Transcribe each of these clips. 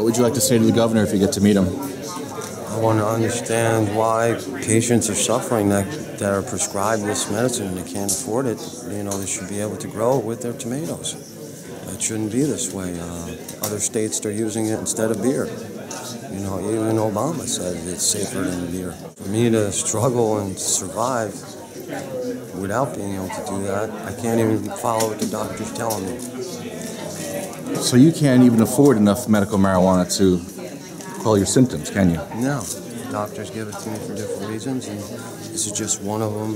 What would you like to say to the governor if you get to meet him? I want to understand why patients are suffering that are prescribed this medicine and they can't afford it. You know, they should be able to grow it with their tomatoes. It shouldn't be this way. Other states, they're using it instead of beer. You know, even Obama said it's safer than beer. For me to struggle and survive without being able to do that, I can't even follow what the doctor's telling me. So you can't even afford enough medical marijuana to quell your symptoms, can you? No. Doctors give it to me for different reasons, and this is just one of them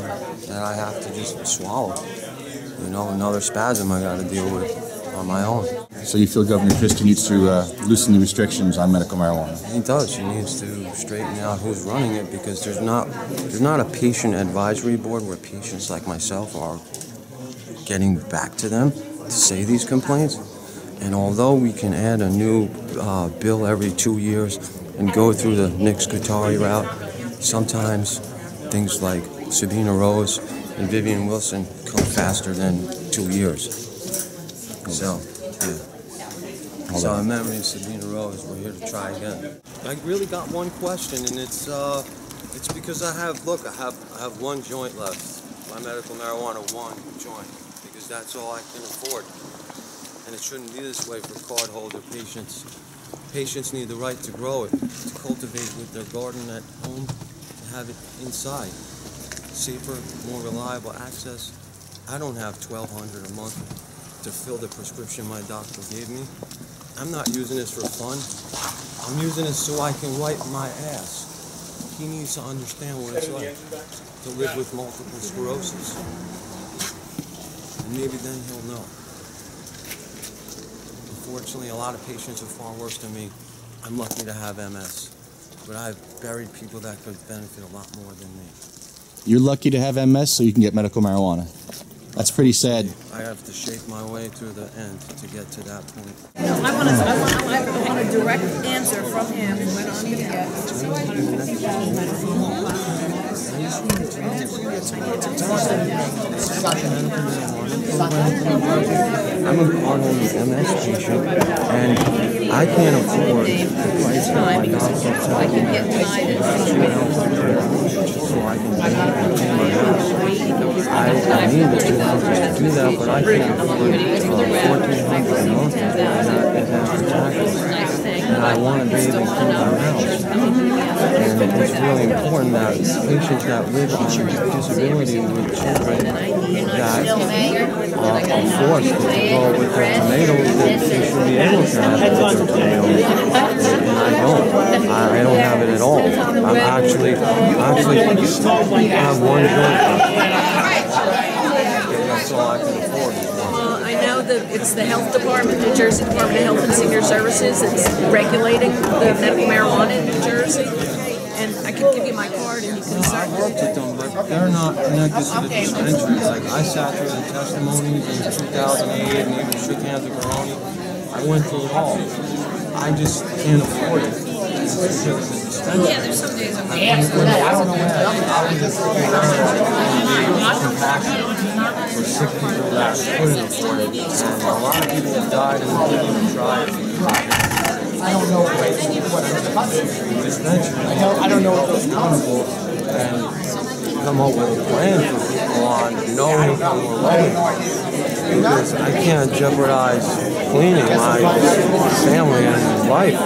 that I have to just swallow. You know, another spasm I got to deal with on my own. So you feel Governor Christie needs to loosen the restrictions on medical marijuana? He does. He needs to straighten out who's running it, because there's not a patient advisory board where patients like myself are getting back to them to say these complaints. And although we can add a new bill every 2 years and go through the Nick Scutari route, sometimes things like Sabina Rose and Vivian Wilson come faster than 2 years. So, yeah. So in memory of Sabina Rose, we're here to try again. I really got one question, and it's because I have one joint left. My medical marijuana, one joint, because that's all I can afford. And it shouldn't be this way for cardholder patients. Patients need the right to grow it, to cultivate with their garden at home, to have it inside. Safer, more reliable access. I don't have $1,200 a month to fill the prescription my doctor gave me. I'm not using this for fun. I'm using this so I can wipe my ass. He needs to understand what it's like to live with multiple sclerosis. And maybe then he'll know. Unfortunately, a lot of patients are far worse than me. I'm lucky to have MS, but I've buried people that could benefit a lot more than me. You're lucky to have MS so you can get medical marijuana. That's pretty sad. I have to shape my way to the end to get to that point. I want a direct answer from him when I'm going to get I'm an autoimmune MS patient, and I can't afford the price of my doctor. I can get denied So I can pay my house. I need the $200 to do that, but I can't afford $1,400 a month and I want to be able to keep my house. And it's really important that patients that live on disability with children that are forced to go with their tomatoes, that they should be able to have it with their tomatoes. And I don't have it at all. I'm actually I have one joint. That's all I can afford. I know that it's the health department, New Jersey Department of Health and Senior Services, that's regulating the medical marijuana in New Jersey. And I can give you my card and you can sign. I worked with them, but they're not connected to the dispensaries. Like, I sat through the testimonies in 2008 and even shook hands with Garoni. I went through it all. I just can't afford it. Yeah, there's some days I'm I don't know what I was just compassion for sick people that couldn't afford it. And a lot of people have died and didn't even try it. I don't know what I don't know what those accountable and come up with a plan for people on no income or low income. Because I can't jeopardize cleaning my family and life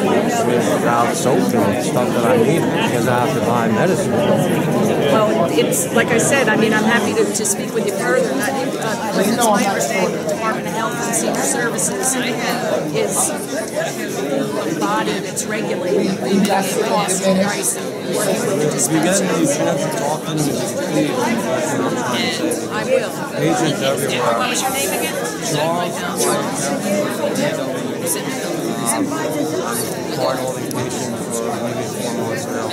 without soap and stuff that I need because I have to buy medicine. Well, it's like I said, I mean, I'm happy to speak with you further. It's my understanding the Department of Health and Senior Services is a body that's regulating the cost and price and working with the dispensaries. I will. Patients everywhere. What was your name again? I'm card-holding patient for maybe 4 months now.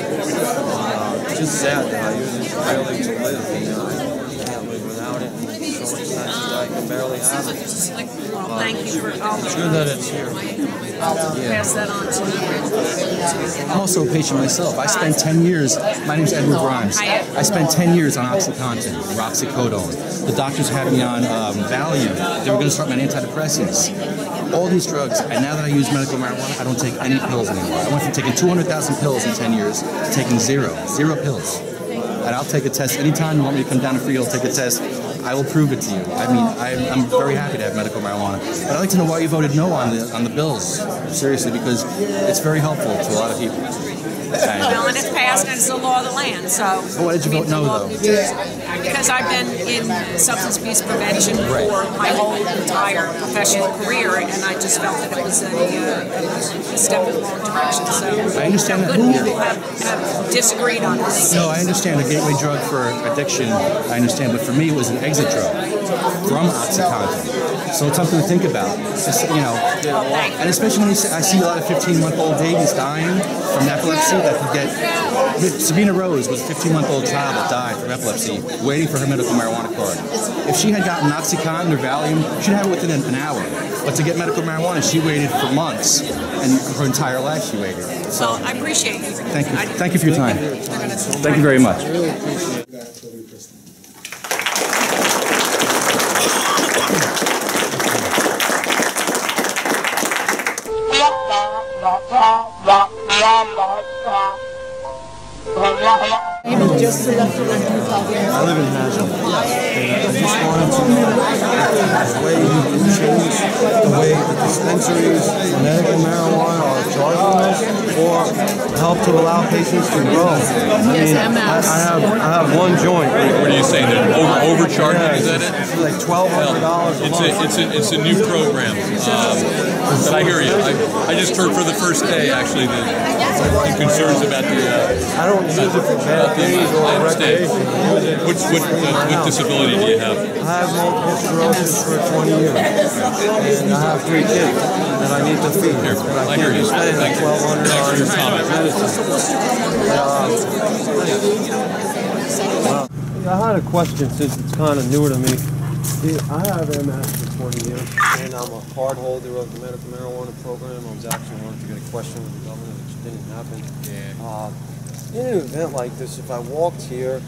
It's just sad that I use it daily to live, and I can't live without it. And so expensive that I can barely have it. Well, thank you for all It's good that it's here. I'll pass that on to you. I'm also a patient myself. I spent 10 years, my name's Edward Grimes. I spent 10 years on OxyContin, or oxycodone. The doctors had me on Valium. They were going to start me on antidepressants. All these drugs, and now that I use medical marijuana, I don't take any pills anymore. I went from taking 200,000 pills in 10 years to taking zero pills. And I'll take a test anytime you want me to come down to Freehold, take a test. I will prove it to you. I mean, I'm very happy to have medical marijuana. But I'd like to know why you voted no on the bills, seriously, because it's very helpful to a lot of people. Well, and it's passed and it's the law of the land, so... But why did you vote no, though? Because I've been in substance abuse prevention for my whole entire professional career, and I just felt that it was a step in the wrong direction. So I understand that. Good people have disagreed on this. No, I understand a gateway drug for addiction. I understand, but for me, it was an exit drug from OxyContin. So it's something to think about. Just, you know, and especially when I see a lot of 15-month-old babies dying from epilepsy that could get... Sabina Rose was a 15-month-old child that died from epilepsy, waiting for her medical marijuana card. If she had gotten OxyContin or Valium, she'd have it within an hour. But to get medical marijuana, she waited for months, and her entire life she waited. So, well, I appreciate you. Thank you. Thank you for your time. Thank you very much. I live in Nashville. I just wanted to the way you can change the way the dispensaries for medical marijuana are charging us, or help to allow patients to grow. I have one joint. What are you saying? They're overcharging? Is that it? It's like $1,200 a month. It's a new program. But I hear you. I just heard for the first day actually the concerns about the. I don't use it for bad days or recreation. What disability do you have? I have multiple sclerosis for 20 years, and I have 3 kids that I need to feed. I hear you. Thank you. Thanks for your comment. I had a question since it's kind of newer to me. I have MS for 20 years, and I'm a card holder of the medical marijuana program. I was actually wanting to get a question with the governor, which didn't happen. In an event like this, if I walked here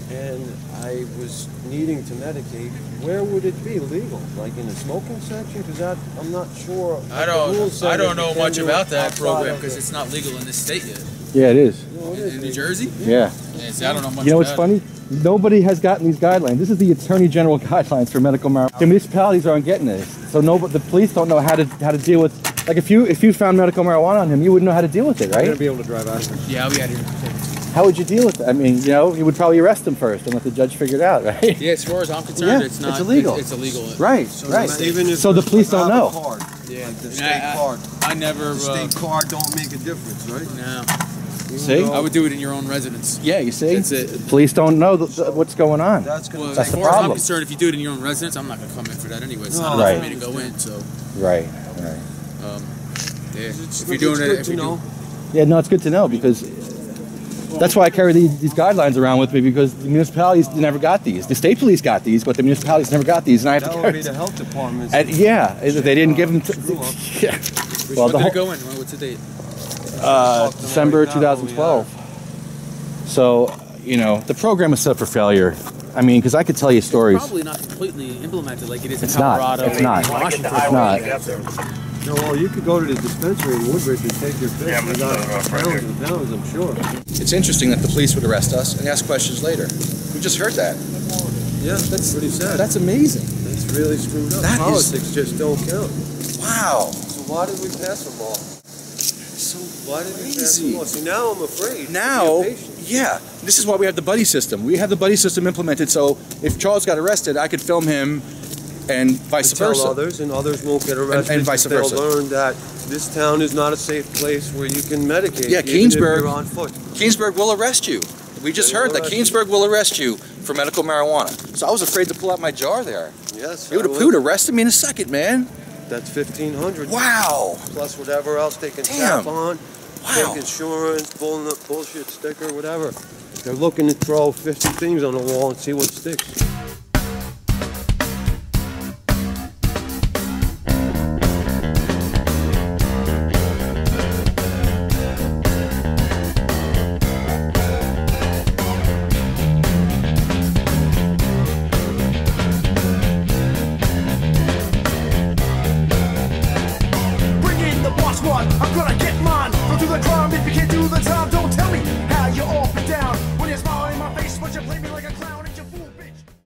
and I was needing to medicate, where would it be legal? Like in the smoking section? Because I'm not sure. I don't know much about that program because it's not legal in this state yet. Yeah, it is. No, it is. In New Jersey? Yeah. See, I don't know much. You know what's about funny? Nobody has gotten these guidelines. This is the Attorney General guidelines for medical marijuana. The municipalities aren't getting this, so the police don't know how to deal with. Like if you found medical marijuana on him, you wouldn't know how to deal with it, right? You're gonna be able to drive out here. Yeah, I'll be out here. How would you deal with it? I mean, you know, you would probably arrest him first and let the judge figure it out, right? Yeah, as far as I'm concerned, it's not. It's illegal. It's illegal. Right, So right. Even if So the police don't know. Card, Yeah. like the state card. I never. The state card don't make a difference, right? No. See? I would do it in your own residence. Yeah, you see? That's it. Police don't know what's going on. That's gonna Well, That's as the far as I'm problem. concerned, if you do it in your own residence, I'm not gonna come in for that anyway. It's not Right. enough for me to go in. So, Right. yeah. It's If you're doing good it, if to you know. Yeah, no, it's good to know because that's why I carry these guidelines around with me because the municipalities never got these. The state police got these, but the municipalities never got these, and I have to That carry would be the health department. And yeah, they didn't give them. Yeah. Well, when did it go in? What's the date? December 2012. So, you know, the program is set up for failure. I mean, because I could tell you stories. Probably not completely implemented like it is in It's not. Colorado. It's not. Washington. It's not. No, well, you could go to the dispensary in Woodbridge and take your pill. You got pounds and pounds, I'm sure. It's interesting that the police would arrest us and ask questions later. We just heard that. Yeah, that's pretty sad. That's amazing. That's really screwed up. That is- Politics just don't count. Wow. So why did we pass a law? So Why did we pass a crazy. law? See, now I'm afraid. Now, Be patient. yeah, this is why we have the buddy system. We have the buddy system implemented so if Charles got arrested, I could film him and vice Tell versa. others, and others won't get arrested. And vice versa. They'll learn that this town is not a safe place where you can medicate. Yeah, even if Keansburg- you're on foot. Keansburg will arrest you. We just They heard will that arrest you. Keansburg will arrest you for medical marijuana. So I was afraid to pull out my jar there. Yes, They would arrested me in a second, man. That's $1,500. Wow. Plus whatever else they can Damn. tap on. Wow. Fake insurance, bullshit sticker, whatever. They're looking to throw 50 things on the wall and see what sticks. squad, I'm gonna get mine. Go to the